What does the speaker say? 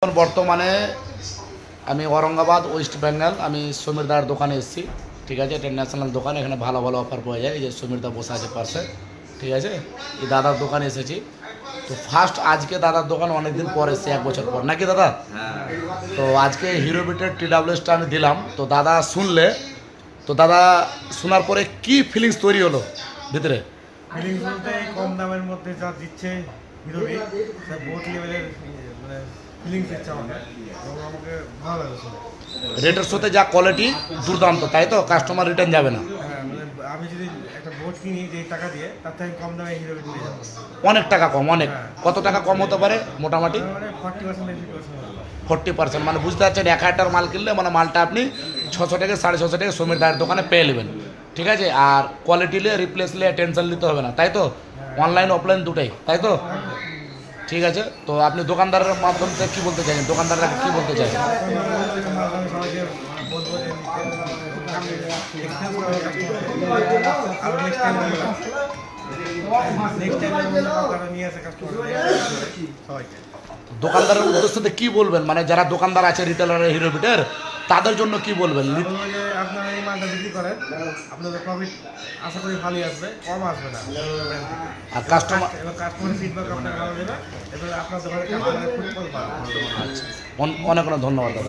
এখন বর্তমানে আমি औरंगाबाद ওয়েস্ট বেঙ্গল আমি সমীরদার দোকানে এসেছি। ঠিক আছে, এটা ন্যাশনাল দোকান, এখানে ভালো ভালো অফার পাওয়া যায়। এই যে সমীরদা বসে আছে পাশে। ঠিক আছে, এই দাদার দোকানে এসেছি। তো ফার্স্ট আজকে দাদার দোকান অনেকদিন পর এসেছি, 1 বছর পর, নাকি দাদা? তো আজকে হিরো বিটের TWS-টা আমি দিলাম। তো দাদা শুনলে, তো দাদা শোনার পরে কি ফিলিংস তৈরি হলো ভিতরে? ফিলিংস বলতে কম দামের মধ্যে যা দিচ্ছে হিরো বিট, বোট লেভেলের মানে ফিলিংস দিচ্ছে আমাকে, এবং আমাকে ভালো লাগছে। রেটের সাথে যা কোয়ালিটি দুর্দান্ত, তাই তো? কাস্টমার রিটার্ন যাবে না। হ্যাঁ, মানে আমি যদি একটা বোট কিনি যে টাকা দিয়ে, তার থেকে কম দামে হিরো বিট পেয়ে যাবো। অনেক টাকা কম, অনেক। কত টাকা কম হতে পারে মোটামুটি? মানে 40% 40%, মানে বুঝতে পারছেন 1000 মাল কিনলে মানে মালটা আপনি 600 টাকা 650 টাকা সমীর দায়ের দোকানে পেয়ে নেবেন। ঠিক আছে, আর কোয়ালিটি নিয়ে রিপ্লেস নিয়ে টেনশন নিতে হবে না, তাই তো? অনলাইন অফলাইন দুটাই, তাই তো? ঠিক আছে, তো আপনি দোকানদারের মাধ্যম থেকে কী বলতে চাইছেন, দোকানদাররা কী বলতে চাইছেন? আমি সবাইকে বলবো যে আর নেক্সট টাইম নিয়ে আসে কাস্টমার সবাইকে। দোকানদারের উদ্দেশ্যে কী বলবেন, মানে যারা দোকানদার আছে রিটেলারের হিরো বিটের, তাদের জন্য কি বলবেন? আপনারা এই মালটা বিক্রি করেন, আপনাদের প্রফিট আশা করি ভালোই আসবে, কম আসবে না। আর কাস্টমার ফিডব্যাক আপনার ভালো দেবে, এবার আপনার দোকানে কাস্টমারের ফুটফল পাবে। আচ্ছা, অনেক অনেক ধন্যবাদ দাদা।